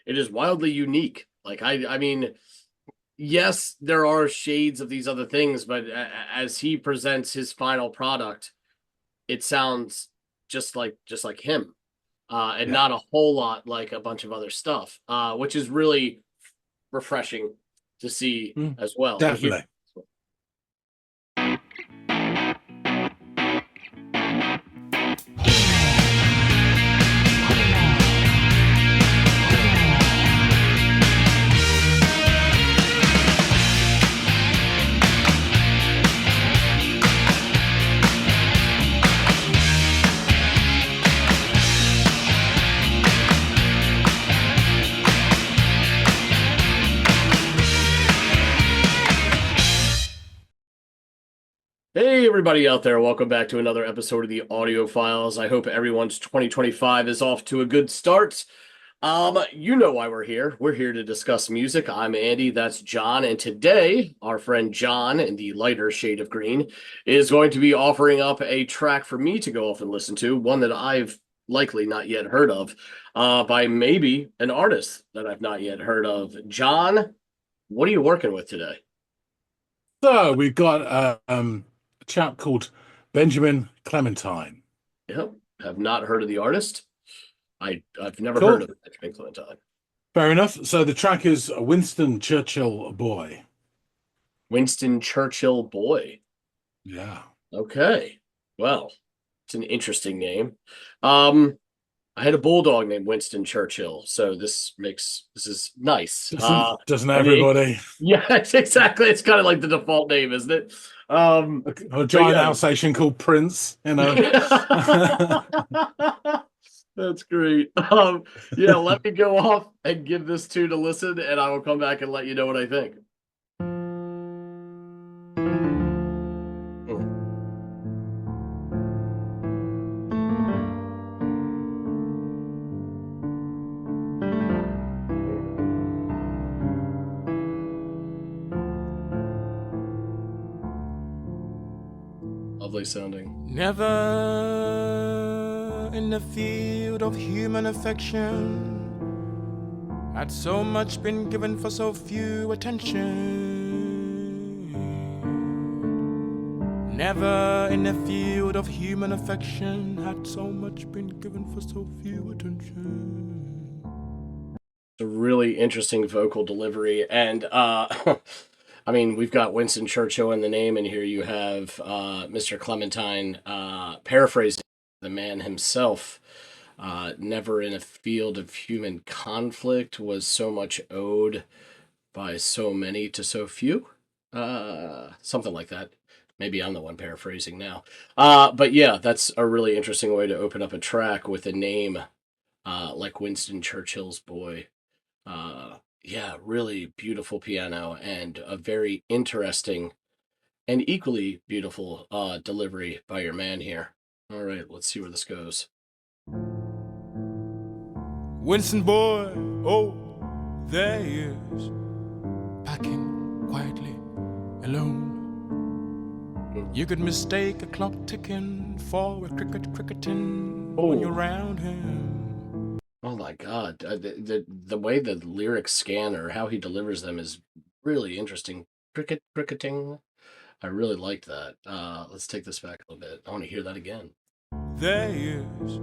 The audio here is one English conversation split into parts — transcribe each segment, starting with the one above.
it is wildly unique. Like I mean, yes, there are shades of these other things, but as he presents his final product, it sounds just like him, and Yeah, not a whole lot like a bunch of other stuff, which is really refreshing to see mm, as well. And here, definitely. hey everybody out there, welcome back to another episode of the Audiophiles. I hope everyone's 2025 is off to a good start. You know why we're here. We're here to discuss music. I'm Andy, that's John, and today our friend John in the lighter shade of green is going to be offering up a track for me to go off and listen to, one that I've likely not yet heard of, by maybe an artist that I've not yet heard of. John, what are you working with today? So we've got a chap called Benjamin Clementine. Yep, have not heard of the artist. I've never heard Cool. of Benjamin Clementine. Fair enough. So the track is Winston Churchill Boy. Winston Churchill Boy. Yeah. Okay. Well, it's an interesting name. Um, I had a bulldog named Winston Churchill, so this is nice. Doesn't And it, everybody? yeah, it's exactly. It's kind of like the default name, isn't it? Um, A but giant yeah. Alsatian called Prince, you know. That's great. Yeah, let me go off and give this tune a listen, and I will come back and let you know what I think. Hmm. Lovely sounding. Never in the field of human affection had so much been given for so few attention. Never in the field of human affection had so much been given for so few attention. It's a really interesting vocal delivery, and I mean, we've got Winston Churchill in the name, and here you have Mr. Clementine, paraphrased the man himself. Never in a field of human conflict was so much owed by so many to so few. Something like that. Maybe I'm the one paraphrasing now. But yeah, that's a really interesting way to open up a track with a name like Winston Churchill's Boy. Yeah, really beautiful piano and a very interesting and equally beautiful delivery by your man here. All right, let's see where this goes. Winston boy, oh, there he is, packing quietly, alone. You could mistake a clock ticking for a cricket cricketing when you're Oh, around him. oh my God. The way the lyrics scan or how he delivers them is really interesting. Cricketing. I really liked that. Let's take this back a little bit. I want to hear that again. There he is,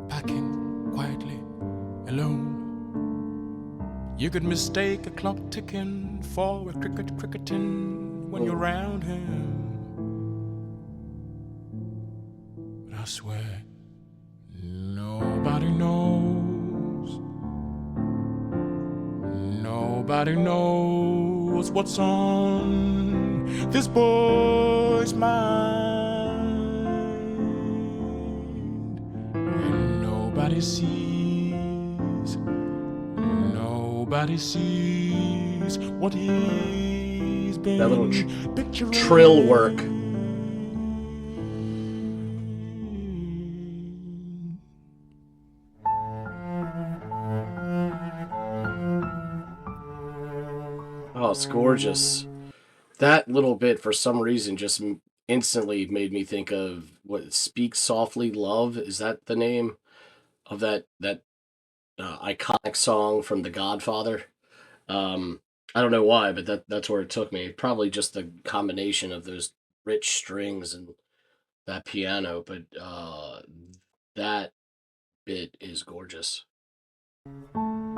packing quietly, alone. You could mistake a clock ticking for a cricket cricketing when you're Oh, around him. But I swear, nobody knows. Nobody knows what's on this boy's mind. And nobody sees what he's that little been trill work. picturing. Oh, it's gorgeous. That little bit, for some reason, just instantly made me think of what Speak Softly Love. Is that the name of that iconic song from The Godfather. Um, I don't know why, but that's where it took me. Probably just the combination of those rich strings and that piano, but that bit is gorgeous. Mm.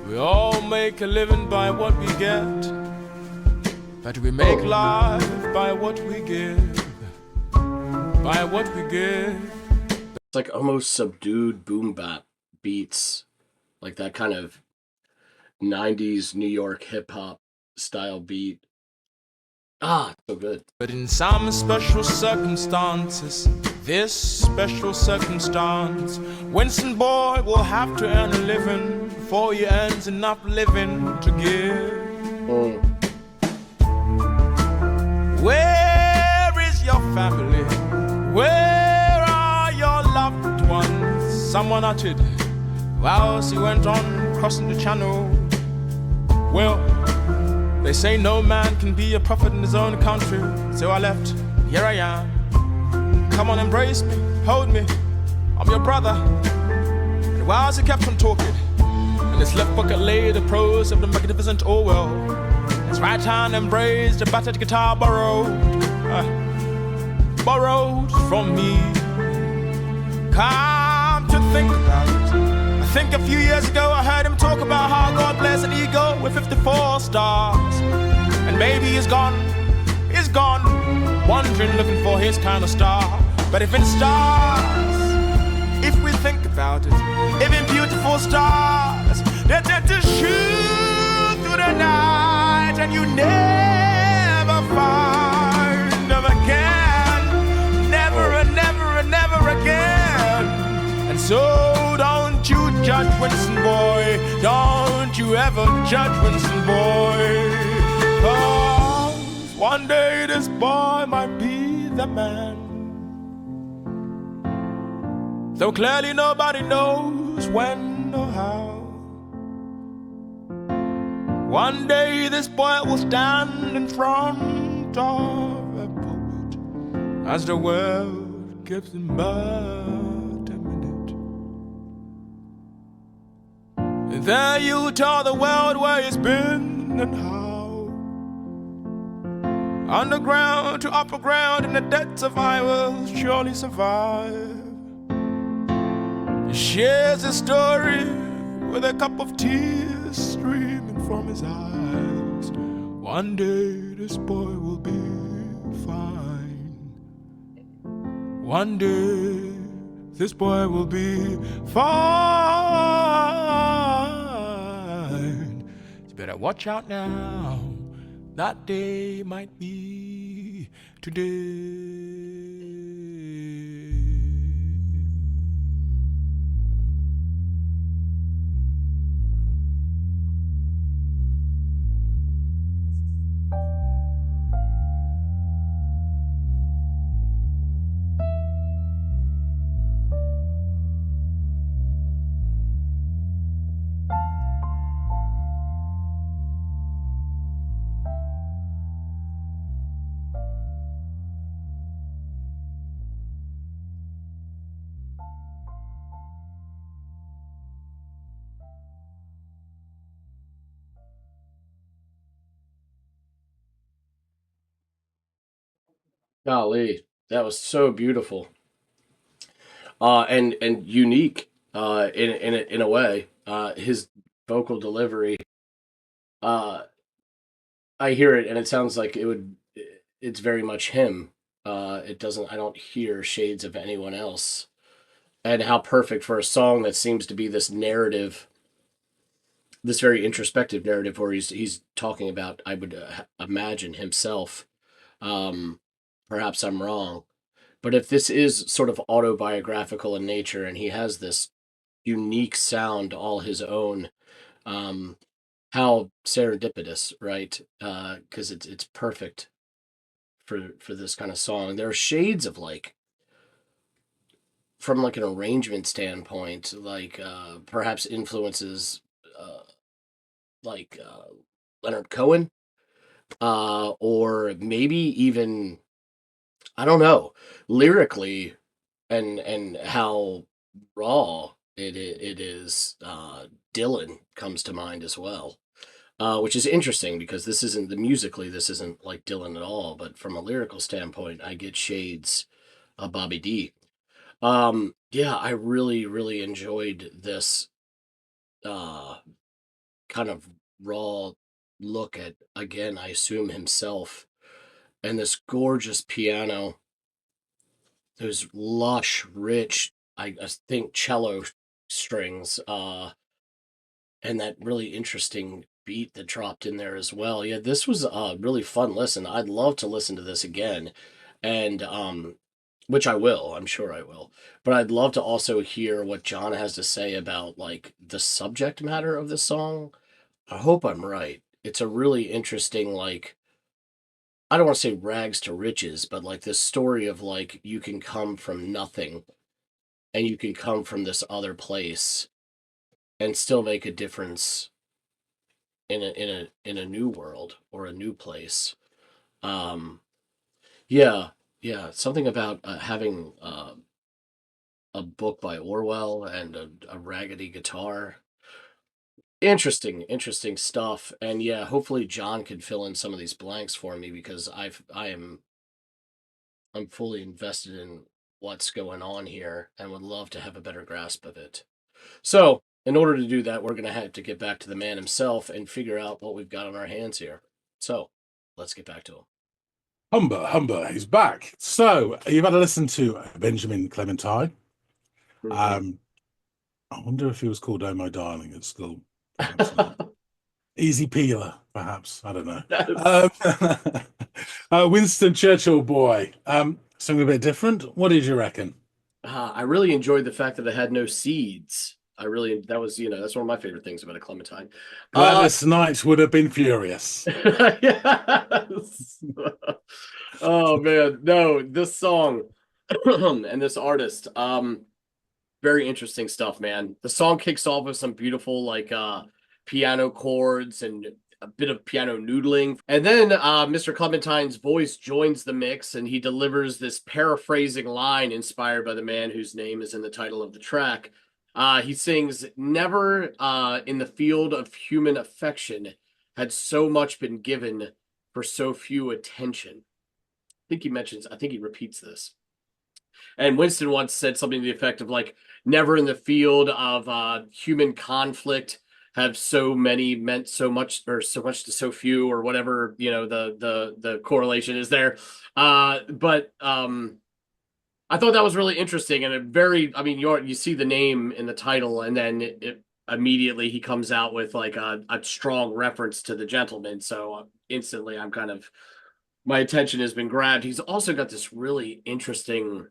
We all make a living by what we get, but we make life by what we give, by what we give. It's like almost subdued boom bap beats, like that kind of 90s New York hip hop style beat. So good. But in some special circumstances, this special circumstance, Winston boy will have to earn a living before he earns enough living to give. Where is your family? Where are your loved ones? Someone uttered whilst he went on crossing the channel. Well, they say no man can be a prophet in his own country, so I left, here I am. Come on, embrace me, hold me, I'm your brother. And whilst he kept on talking, in his left pocket lay the prose of the magnificent Orwell. His right hand embraced a battered guitar borrowed from me. Come to think about it, I think a few years ago I heard him talk about how God bless an eagle with 54 stars. And maybe he's gone, wandering looking for his kind of star. But if in stars, if we think about it, if in beautiful stars, they're meant to shoot through the night, and you never find them again, never and never and never again. And so don't you judge Winston boy, don't you ever judge Winston boy, 'cause one day this boy might be the man. Though clearly nobody knows when or how. One day this boy will stand in front of a pulpit as the world gives him but a minute. And there you tell the world where he's been and how. Underground to upper ground, in the depths of I will surely survive. He shares his story with a cup of tears streaming from his eyes. One day this boy will be fine. One day this boy will be fine. You better watch out now, that day might be today. Golly, that was so beautiful, and unique, in a way. His vocal delivery, uh, I hear it, and it sounds like it would. It's very much him. It doesn't. I don't hear shades of anyone else. And how perfect for a song that seems to be this narrative, this very introspective narrative, where he's talking about. I would imagine himself. Um, Perhaps I'm wrong. But if this is sort of autobiographical in nature and he has this unique sound all his own. How serendipitous, right? Because it's perfect for this kind of song. There are shades of like, from like an arrangement standpoint, like perhaps influences uh, like Leonard Cohen, or maybe even, I don't know, lyrically, and how raw it is. Dylan comes to mind as well, which is interesting because this isn't like Dylan at all, but from a lyrical standpoint, I get shades of Bobby D. Yeah, I really, really enjoyed this uh, kind of raw look at, again, I assume himself, and this gorgeous piano, those lush, rich, I think cello strings, and that really interesting beat that dropped in there as well. Yeah, this was a really fun listen. I'd love to listen to this again, and which I will. I'm sure I will. But I'd love to also hear what John has to say about like the subject matter of the song. I hope I'm right. It's a really interesting, like, I don't want to say rags to riches, but like this story of like you can come from nothing and you can come from this other place and still make a difference in a new world or a new place. Um, yeah, yeah, something about having a book by Orwell and a raggedy guitar. Interesting, interesting stuff. And yeah, hopefully John can fill in some of these blanks for me because I'm fully invested in what's going on here and would love to have a better grasp of it. So, in order to do that, we're going to have to get back to the man himself and figure out what we've got on our hands here. So, let's get back to him. Humber, he's back. So you've had to listen to Benjamin Clementine. Mhm. Um, I wonder if he was called Oh My Darling at school. Perhaps not. Easy Peeler, perhaps. I don't know. Yes. Winston Churchill boy. Something a bit different. What did you reckon? I really enjoyed the fact that it had no seeds. That was, that's one of my favorite things about a Clementine. Uh, Gladys Knight would have been furious. yes. Oh man, no, this song and this artist, very interesting stuff, man. The song kicks off with some beautiful like piano chords and a bit of piano noodling. And then Mr. Clementine's voice joins the mix and he delivers this paraphrasing line inspired by the man whose name is in the title of the track. He sings, "Never in the field of human affection had so much been given for so few attention." I think he repeats this. And Winston once said something to the effect of like, "Never in the field of human conflict have so many meant so much, or so much to so few, or whatever, the correlation is there." But I thought that was really interesting and a very, I mean, you see the name in the title, and then immediately he comes out with like a strong reference to the gentleman. So instantly, my attention has been grabbed. He's also got this really interesting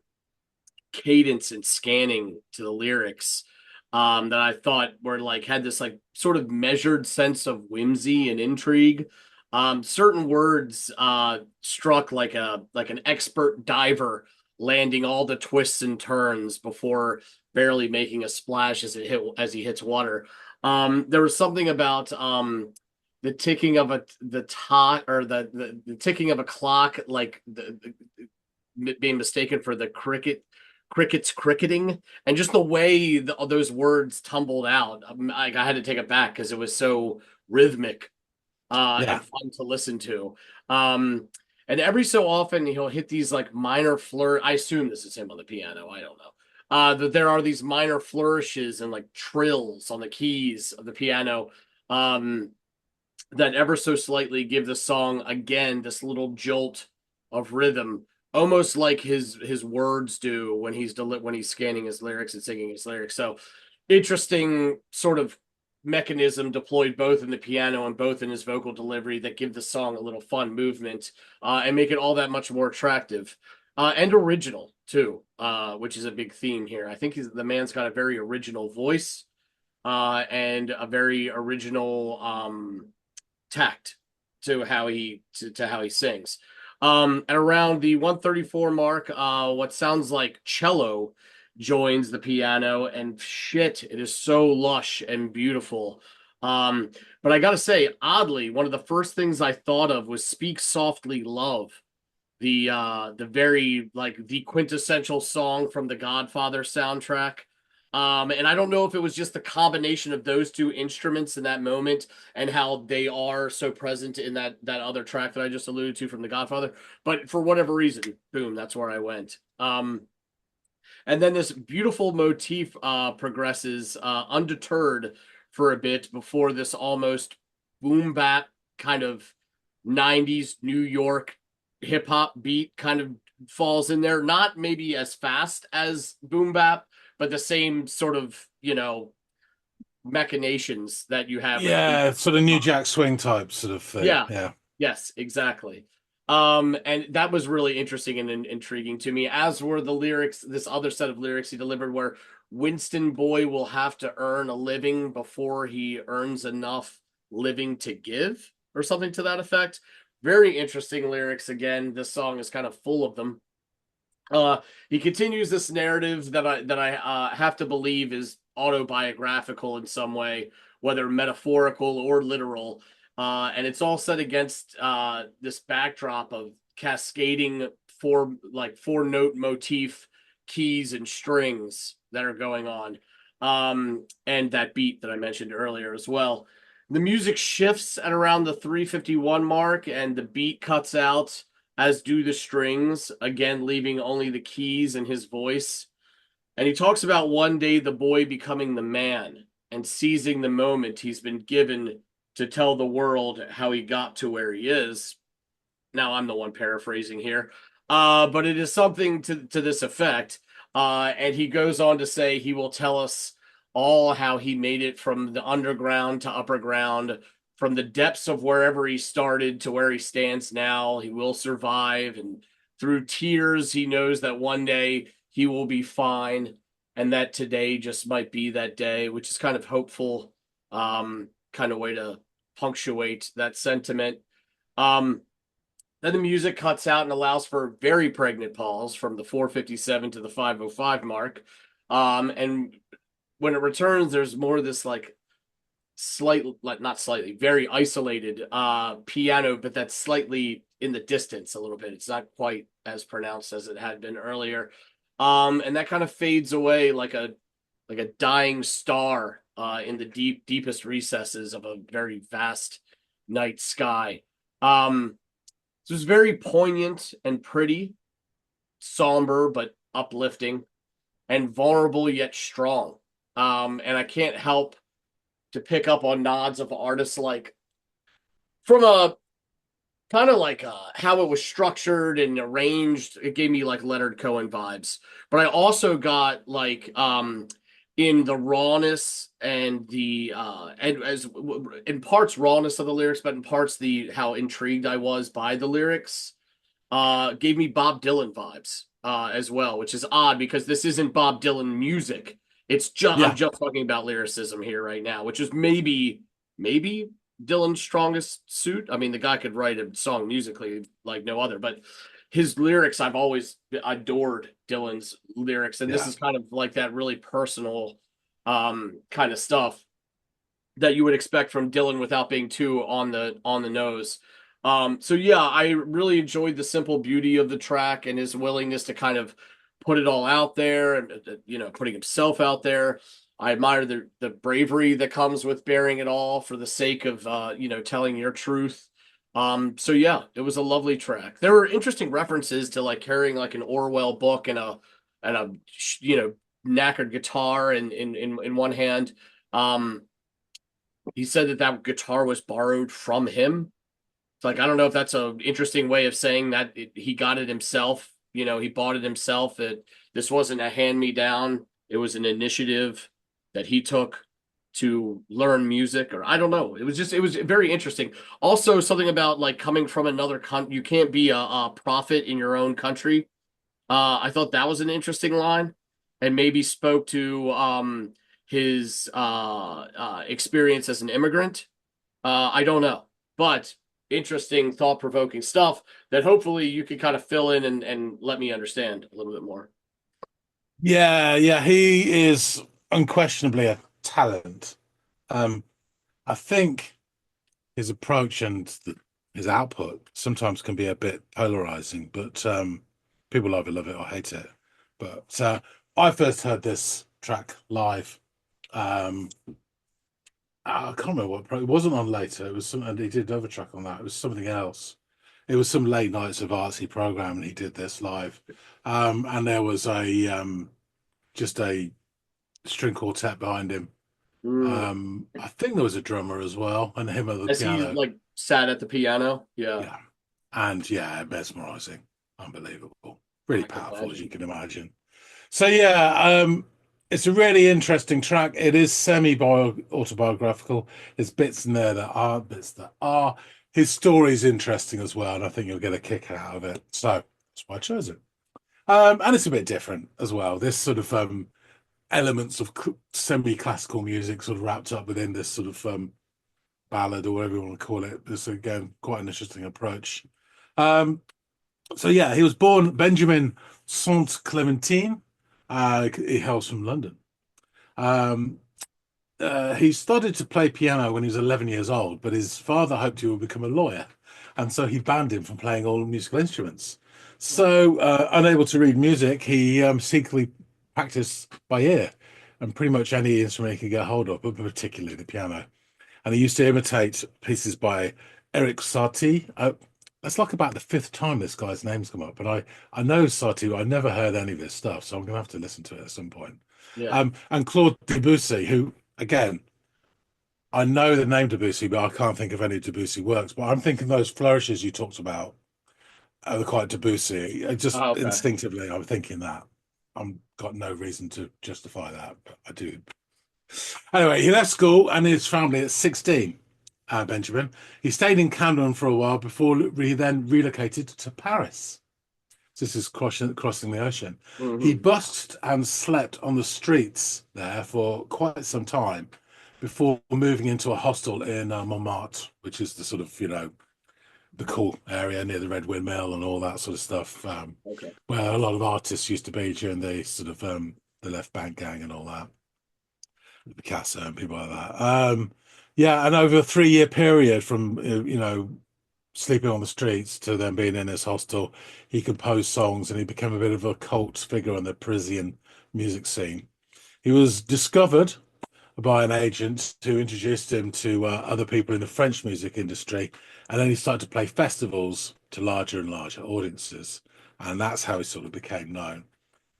cadence and scanning to the lyrics, that I thought were like had this like sort of measured sense of whimsy and intrigue. Certain words struck like an expert diver landing all the twists and turns before barely making a splash as he hits water. There was something about the ticking of the tot or the ticking of a clock, like being mistaken for the crickets cricketing, and just the way those words tumbled out. I had to take it back because it was so rhythmic and Yeah. fun to listen to. Um, and every so often he'll hit these like minor I assume this is him on the piano. I don't know. That there are these minor flourishes and like trills on the keys of the piano, um, that ever so slightly give the song again this little jolt of rhythm, almost like his words do when when he's scanning his lyrics and singing his lyrics. So interesting sort of mechanism deployed both in the piano and both in his vocal delivery that give the song a little fun movement, and make it all that much more attractive. And original too, which is a big theme here. I think the man's got a very original voice, and a very original tact to how he sings. At around the 134 mark, what sounds like cello joins the piano, and shit, it is so lush and beautiful. Um, but I gotta say, oddly, one of the first things I thought of was "Speak Softly, Love," the very like the quintessential song from the Godfather soundtrack. And I don't know if it was just the combination of those two instruments in that moment and how they are so present in that other track that I just alluded to from the Godfather, but for whatever reason, boom, that's where I went. And then this beautiful motif progresses undeterred for a bit before this almost boom bap kind of 90s New York hip hop beat kind of falls in there. Not maybe as fast as boom bap, but the same sort of, machinations that you have with Yeah, beat. sort of New Jack Swing type sort of thing. Yeah. Yeah. Yes, exactly. And that was really interesting and intriguing to me, as were the lyrics, this other set of lyrics he delivered where Winston Boy will have to earn a living before he earns enough living to give, or something to that effect. Very interesting lyrics. Again, this song is kind of full of them. He continues this narrative that I have to believe is autobiographical in some way, whether metaphorical or literal. And it's all set against this backdrop of cascading four note motif keys and strings that are going on, and that beat that I mentioned earlier as well. The music shifts at around the 351 mark, and the beat cuts out, as do the strings, again, leaving only the keys and his voice. And he talks about one day the boy becoming the man and seizing the moment he's been given to tell the world how he got to where he is. Now, I'm the one paraphrasing here, but it is something to this effect. And he goes on to say he will tell us all how he made it from the underground to upper ground, from the depths of wherever he started to where he stands now. He will survive, and through tears, he knows that one day he will be fine, and that today just might be that day, which is kind of hopeful, kind of way to punctuate that sentiment. Um, then the music cuts out and allows for a very pregnant pause from the 457 to the 505 mark. And when it returns, there's more of this like not slightly, very isolated piano, but that's slightly in the distance a little bit. It's not quite as pronounced as it had been earlier. And that kind of fades away like a dying star in the deepest recesses of a very vast night sky. So it's very poignant and pretty, somber but uplifting, and vulnerable yet strong. And I can't help to pick up on nods of artists like, from a kind of like how it was structured and arranged. It gave me like Leonard Cohen vibes, but I also got like in the rawness and the and as in parts rawness of the lyrics, but in parts the how intrigued I was by the lyrics, gave me Bob Dylan vibes as well, which is odd because this isn't Bob Dylan music. It's just I'm Yeah. just talking about lyricism here right now, which is maybe Dylan's strongest suit. I mean, the guy could write a song musically like no other, but his lyrics, I've always adored Dylan's lyrics, and this Yeah. is kind of like that really personal kind of stuff that you would expect from Dylan without being too on the nose. So yeah, I really enjoyed the simple beauty of the track and his willingness to kind of put it all out there, and putting himself out there. I admire the bravery that comes with bearing it all for the sake of telling your truth. So yeah, it was a lovely track. There were interesting references to like carrying like an Orwell book and a knackered guitar in one hand. He said that guitar was borrowed from him. It's like, I don't know if that's an interesting way of saying that he got it himself. He bought it himself. That this wasn't a hand me down. It was an initiative that he took to learn music, or I don't know. It was very interesting. Also, something about like coming from another country. You can't be a prophet in your own country. I thought that was an interesting line, and maybe spoke to his experience as an immigrant. I don't know, but interesting, thought-provoking stuff that hopefully you can kind of fill in and let me understand a little bit more. Yeah, yeah, he is unquestionably a talent. Um, I think his approach and his output sometimes can be a bit polarizing, but people either love it or hate it. But I first heard this track live. Um, I can't remember it wasn't on later. It was some, and he did another track on that. It was something else. It was some late nights of artsy program, and he did this live. And there was a just a string quartet behind him. Mm. I think there was a drummer as well, and him at the As he piano. like sat at the piano, yeah, Yeah. And yeah, mesmerizing. Unbelievable. Really I can powerful, as you imagine. can imagine. So yeah, it's a really interesting track. It is semi-autobiographical. There's bits in there that aren't, bits that are. His story is interesting as well, and I think you'll get a kick out of it. So that's why I chose it. And it's a bit different as well. This sort of elements of semi-classical music sort of wrapped up within this sort of ballad or whatever you want to call it. This again quite an interesting approach. Um, so yeah, he was born Benjamin Saint Clementine. He hails from London. Um, he started to play piano when he was 11 years old, but his father hoped he would become a lawyer, and so he banned him from playing all musical instruments. So, unable to read music, he secretly practiced by ear, and pretty much any instrument he could get hold of, but particularly the piano. And he used to imitate pieces by Eric Satie. That's like about the fifth time this guy's name's come up, but I know Satie. I never heard any of his stuff, so I'm gonna have to listen to it at some point. Yeah. And Claude Debussy, who again I know the name Debussy, but I can't think of any Debussy works. But I'm thinking those flourishes you talked about are quite Debussy. Just Oh, okay. instinctively, I'm thinking that. I've got no reason to justify that, but I do. Anyway, he left school and his family at 16, Benjamin. He stayed in Camden for a while before he then relocated to Paris. This is crossing the ocean. He Hmm. busked and slept on the streets there for quite some time before moving into a hostel in Montmartre, which is the sort of, the cool area near the Red Windmill and all that sort of stuff, Okay. where a lot of artists used to be during the sort of the Left Bank Gang and all that, Picasso and people like that. Yeah, and over a 3 year period from, sleeping on the streets to then being in his hostel, he composed songs and he became a bit of a cult figure on the Parisian music scene. He was discovered by an agent who introduced him to other people in the French music industry, and then he started to play festivals to larger and larger audiences, and that's how he sort of became known.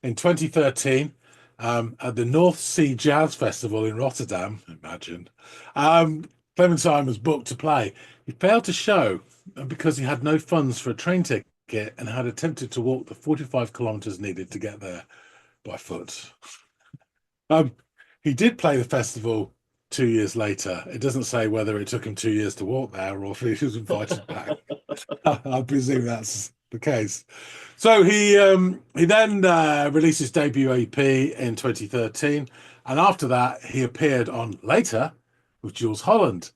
In 2013, at the North Sea Jazz Festival in Rotterdam, imagine, Clementine was booked to play. He failed to show because he had no funds for a train ticket and had attempted to walk the 45 kilometers needed to get there by foot. Um, he did play the festival 2 years later. It doesn't say whether it took him 2 years to walk there or if he was invited back. I presume that's the case. So he then released his debut EP in 2013, and after that he appeared on Later with Jules Holland,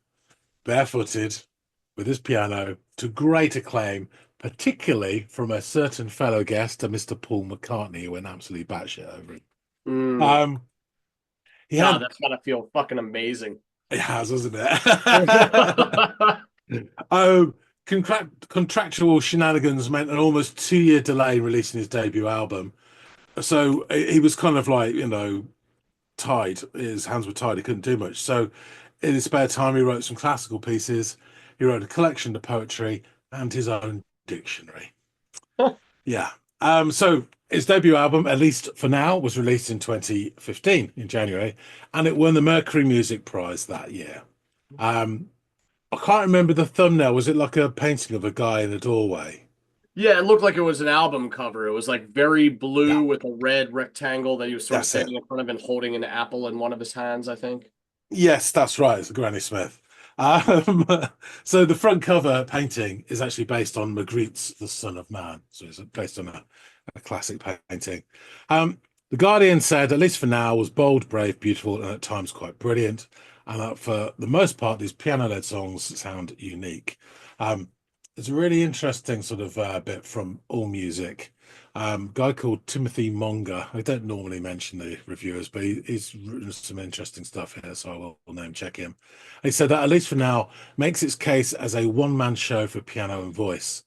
barefooted with his piano to great acclaim, particularly from a certain fellow guest, a Mr. Paul McCartney, who went absolutely batshit over it. Mm. Um, he God, had that's gotta feel fucking amazing. it has, hasn't it? Oh, contractual shenanigans meant an almost 2 year delay in releasing his debut album. So he was kind of like, tied. His hands were tied. He couldn't do much. So in his spare time, he wrote some classical pieces. He wrote a collection of poetry and his own dictionary. Yeah. So his debut album, at least for now, was released in 2015 in January, and it won the Mercury Music Prize that year. Um, I can't remember the thumbnail. Was it like a painting of a guy in a doorway? Yeah, it looked like it was an album cover. It was like very Yeah, blue with a red rectangle that he was sort of that's it. standing in front of and holding an apple in one of his hands, I think. Yes, that's right. It's Granny Smith. Um, so the front cover painting is actually based on Magritte's The Son of Man. So it's based on a classic painting. The Guardian said, at least for now, was bold, brave, beautiful, and at times quite brilliant. And that for the most part, these piano-led songs sound unique. There's a really interesting sort of bit from Allmusic. Guy called Timothy Monger. I don't normally mention the reviewers, but he's written some interesting stuff here, so I will name check him. He said that, at least for now, makes its case as a one-man show for piano and voice.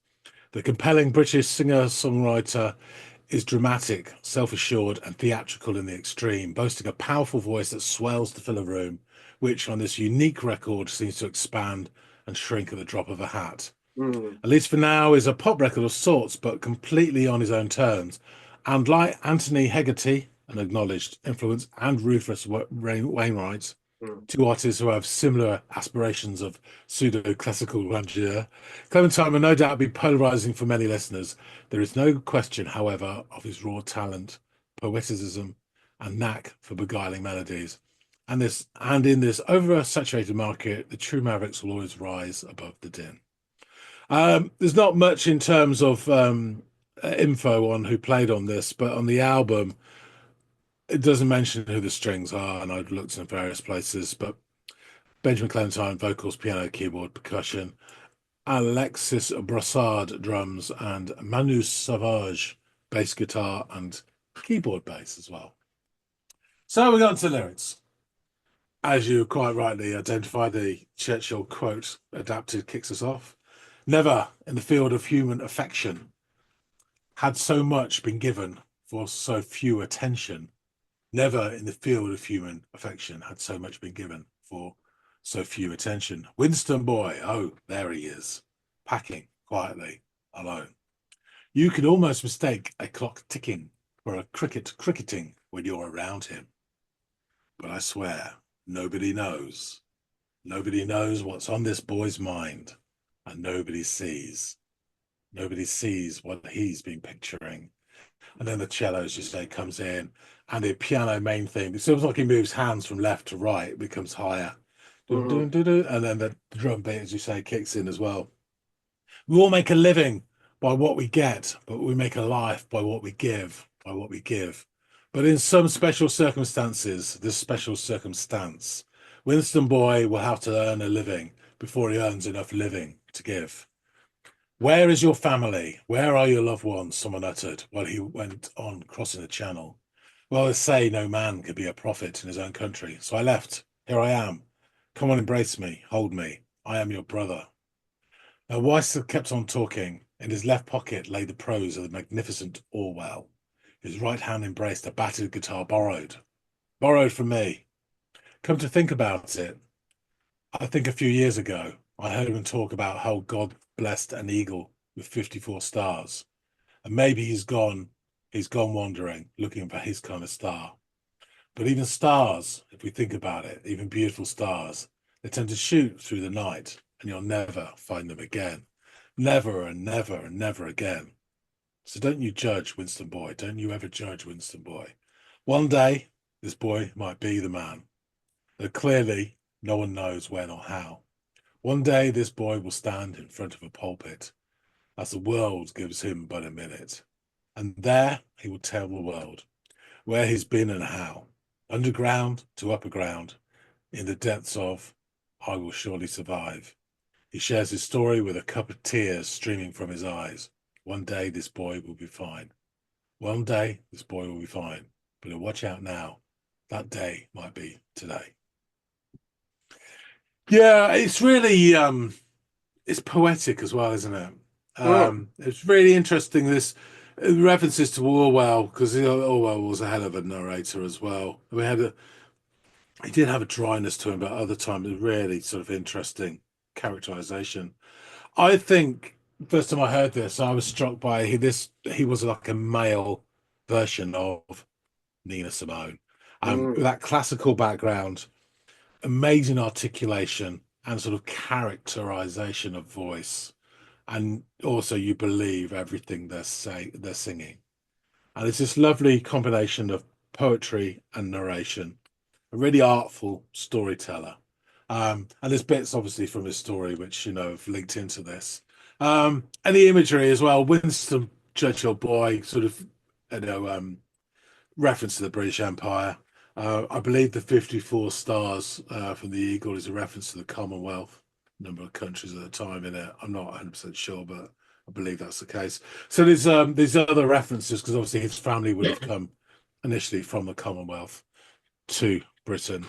The compelling British singer-songwriter is dramatic, self-assured, and theatrical in the extreme, boasting a powerful voice that swells to fill a room, which on this unique record seems to expand and shrink at the drop of a hat. At least for now is a pop record of sorts, but completely on his own terms. And like Anthony Hegarty, an acknowledged influence, and Rufus Wainwright, two artists who have similar aspirations of pseudo-classical grandeur, Clementine will no doubt be polarizing for many listeners. There is no question, however, of his raw talent, poeticism, and knack for beguiling melodies. And in this oversaturated market, the true mavericks will always rise above the din. There's not much in terms of info on who played on this, but on the album, it doesn't mention who the strings are, and I've looked in various places, but Benjamin Clementine, vocals, piano, keyboard, percussion, Alexis Brassard, drums, and Manu Savage, bass guitar and keyboard bass as well. So we got to the lyrics. As you quite rightly identify, the Churchill quote adapted kicks us off. Never in the field of human affection had so much been given for so few attention. Never in the field of human affection had so much been given for so few attention. Winston boy, oh, there he is, packing quietly, alone. You can almost mistake a clock ticking for a cricket cricketing when you're around him. But I swear, nobody knows. Nobody knows what's on this boy's mind. And nobody sees what he's been picturing. And then the cello, as you say, comes in, and the piano main theme, it seems like he moves hands from left to right, it becomes higher. And then the drum beat, as you say, kicks in as well. We all make a living by what we get, but we make a life by what we give, But in some special circumstances, this special circumstance, Winston boy will have to earn a living before he earns enough living to give. Where is your family? Where are your loved ones? Someone uttered while he went on crossing the channel. Well, they say no man could be a prophet in his own country. So I left. Here I am. Come on, embrace me. Hold me. I am your brother. Now, Weiss kept on talking. In his left pocket lay the prose of the magnificent Orwell. His right hand embraced a battered guitar borrowed from me. Come to think about it, I think a few years ago, I heard him talk about how God blessed an eagle with 54 stars. And maybe he's gone wandering, looking for his kind of star. But even stars, if we think about it, even beautiful stars, they tend to shoot through the night, and you'll never find them again. Never and never and never again. So don't you judge Winston boy. Don't you ever judge Winston boy. One day, this boy might be the man. Though clearly, no one knows when or how. One day this boy will stand in front of a pulpit, as the world gives him but a minute. And there he will tell the world where he's been and how. Underground to upper ground, in the depths of I will surely survive. He shares his story with a cup of tears streaming from his eyes. One day this boy will be fine. One day this boy will be fine. But watch out now. That day might be today. Yeah, it's really it's poetic as well, isn't it? It's really interesting, this references to Orwell, because Orwell was a hell of a narrator as well. He did have a dryness to him, but other times it was really sort of interesting characterization. I think first time I heard this, I was struck by he was like a male version of Nina Simone. With that classical background, amazing articulation and sort of characterization of voice, and also you believe everything they're singing, and it's this lovely combination of poetry and narration, a really artful storyteller. And there's bits obviously from his story which have linked into this, and the imagery as well. Winston Churchill boy, sort of, reference to the British Empire. I believe the 54 stars from the eagle is a reference to the Commonwealth, number of countries at the time in it. I'm not 100% sure, but I believe that's the case. So there's these other references, because obviously his family would have come initially from the Commonwealth to Britain,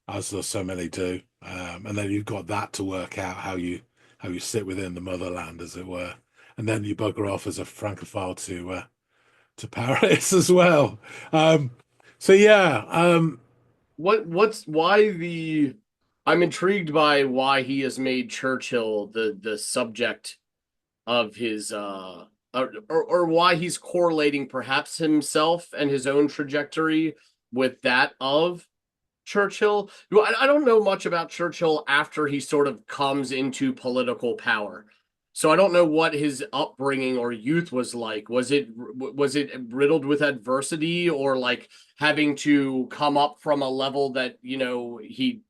as so many do. And then you've got that to work out how you sit within the motherland, as it were. And then you bugger off as a Francophile to Paris as well. So yeah, I'm intrigued by why he has made Churchill the subject of his or why he's correlating perhaps himself and his own trajectory with that of Churchill. I don't know much about Churchill after he sort of comes into political power. So I don't know what his upbringing or youth was like. Was it riddled with adversity, or like having to come up from a level that, he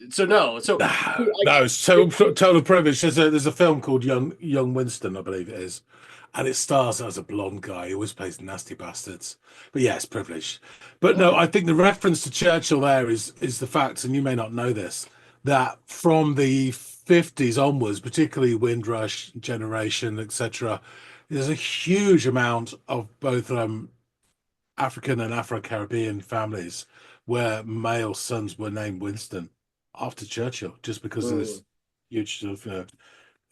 so no. So no, it's total privilege. There's a film called Young Winston, I believe it is, and it stars as a blonde guy. He always plays nasty bastards. But yeah, it's privilege. But no, I think the reference to Churchill there is the fact, and you may not know this, that from the 50s onwards, particularly Windrush generation, etc., there's a huge amount of both African and Afro-Caribbean families where male sons were named Winston after Churchill, just because of this huge sort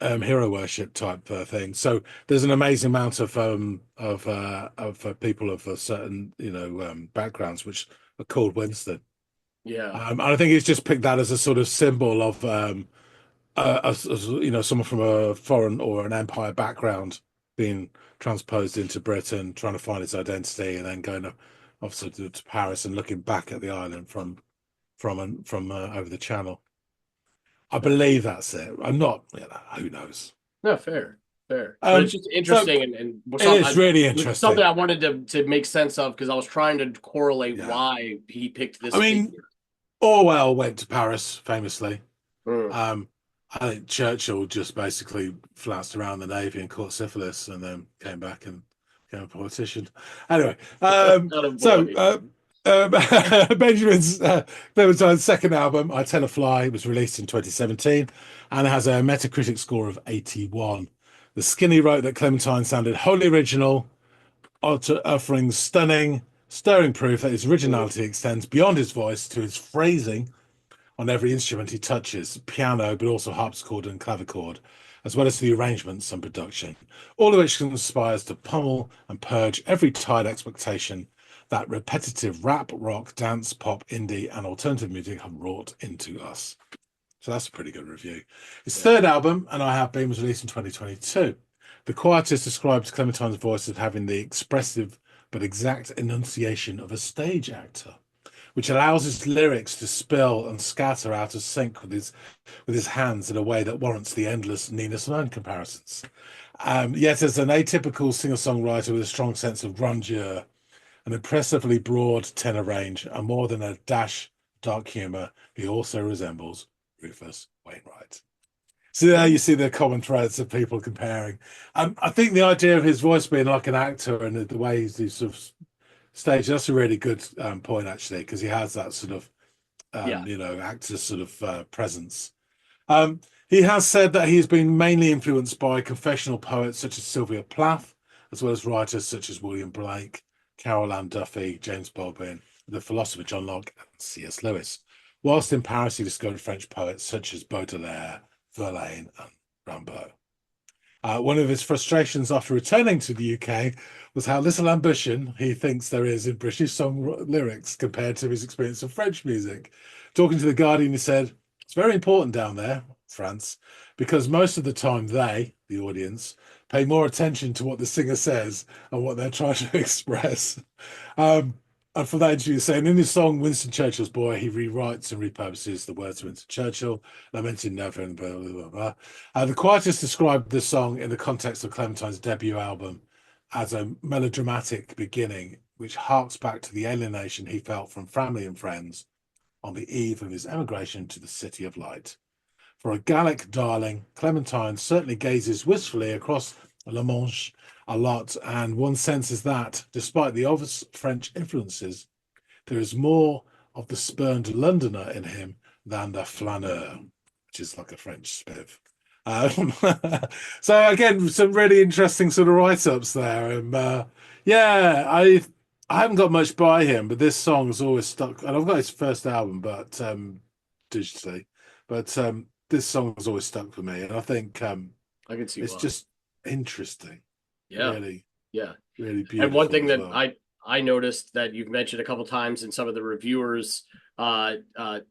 of hero worship type thing. So there's an amazing amount of people of a certain backgrounds which are called Winston. Yeah. And I think he's just picked that as a sort of symbol of someone from a foreign or an empire background being transposed into Britain, trying to find its identity, and then going obviously to Paris and looking back at the island from over the channel. I believe that's it. I'm not, who knows? No, fair. But it's just interesting, and it is really interesting. Something I wanted to make sense of, because I was trying to correlate why he picked this. I mean, Orwell went to Paris famously. I think Churchill just basically flounced around the Navy and caught syphilis, and then came back and became a politician. Anyway, Benjamin's Clementine's second album, I Tell a Fly, was released in 2017 and has a Metacritic score of 81. The Skinny wrote that Clementine sounded wholly original, offering stunning, stirring proof that his originality extends beyond his voice to his phrasing on every instrument he touches, piano, but also harpsichord and clavichord, as well as the arrangements and production, all of which conspires to pummel and purge every tired expectation that repetitive rap, rock, dance, pop, indie, and alternative music have wrought into us. So that's a pretty good review. His third album, And I Have Been, was released in 2022. The Quietist describes Clementine's voice as having the expressive but exact enunciation of a stage actor, which allows his lyrics to spill and scatter out of sync with his hands in a way that warrants the endless Nina Simone comparisons. Yet as an atypical singer-songwriter with a strong sense of grandeur, an impressively broad tenor range, and more than a dash dark humour, he also resembles Rufus Wainwright. So there you see the common threads of people comparing. I think the idea of his voice being like an actor and the way he's sort of staged, that's a really good point, actually, because he has that sort of, actor sort of presence. He has said that he's been mainly influenced by confessional poets such as Sylvia Plath, as well as writers such as William Blake, Carol Ann Duffy, James Baldwin, the philosopher John Locke, and C.S. Lewis. Whilst in Paris, he discovered French poets such as Baudelaire, Verlaine, and Rimbaud. One of his frustrations after returning to the UK was how little ambition he thinks there is in British song lyrics compared to his experience of French music. Talking to The Guardian, he said, "It's very important down there, France, because most of the time they, the audience, pay more attention to what the singer says and what they're trying to express." And for that interview, saying in his song Winston Churchill's Boy, he rewrites and repurposes the words of Winston Churchill, lamenting never and blah, blah, blah, blah. The Quietist described the song in the context of Clementine's debut album as a melodramatic beginning, which harks back to the alienation he felt from family and friends on the eve of his emigration to the City of Light. For a Gallic darling, Clementine certainly gazes wistfully across La Manche a lot, and one senses that, despite the obvious French influences, there is more of the spurned Londoner in him than the flaneur, which is like a French spiv. Um, so again, some really interesting sort of write-ups there. And yeah, I haven't got much by him, but this song's always stuck. And I've got his first album, but digitally, but this song's always stuck for me. And I think I can see it's why. just interesting. Yeah. Really, Yeah. really beautiful. And one thing as that well. I noticed that you've mentioned a couple times in some of the reviewers'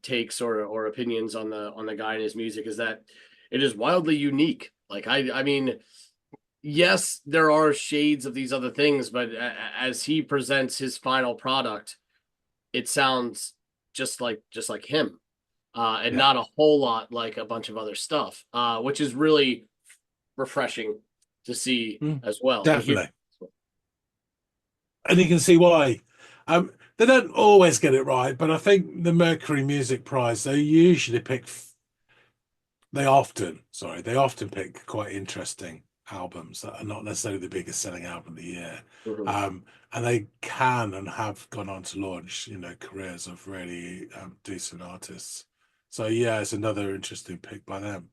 takes or opinions on the guy and his music is that it is wildly unique. Like I mean, yes, there are shades of these other things, but as he presents his final product, it sounds just like him, and Yeah. not a whole lot like a bunch of other stuff, which is really refreshing to see as well. And here, Definitely. And you can see why. They don't always get it right, but I think the Mercury Music Prize, they often pick quite interesting albums that are not necessarily the biggest selling album of the year. Mhm. And they can and have gone on to launch, careers of really decent artists. So yeah, it's another interesting pick by them.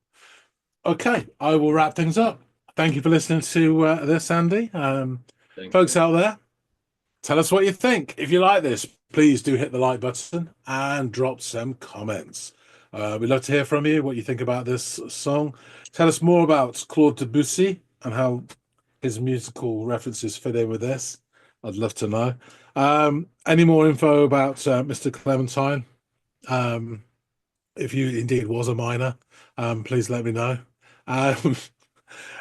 Okay, I will wrap things up. Thank you for listening to this, Andy. Thank Folks you. out there, tell us what you think. If you like this, please do hit the like button and drop some comments. We'd love to hear from you, what you think about this song. Tell us more about Claude Debussy and how his musical references fit in with this. I'd love to know. Any more info about Mr. Clementine? If you indeed was a minor, please let me know. Um,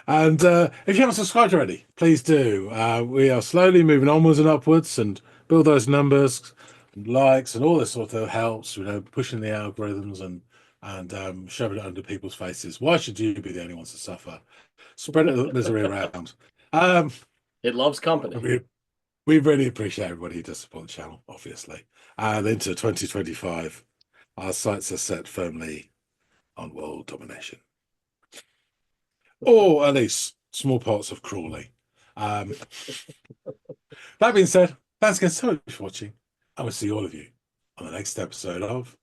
and if you haven't subscribed already, please do. We are slowly moving onwards and upwards and build those numbers, and likes, and all this sort of helps, pushing the algorithms and shoving it under people's faces. Why should you be the only ones to suffer? Spread the misery around. Um, It loves company. we really appreciate everybody who does support the channel, obviously. And into 2025, our sights are set firmly on world domination. Or at least small parts of Crawley. That being said, thanks again so much for watching. I will see all of you on the next episode of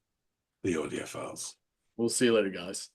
the Audiophiles. We'll see you later, guys.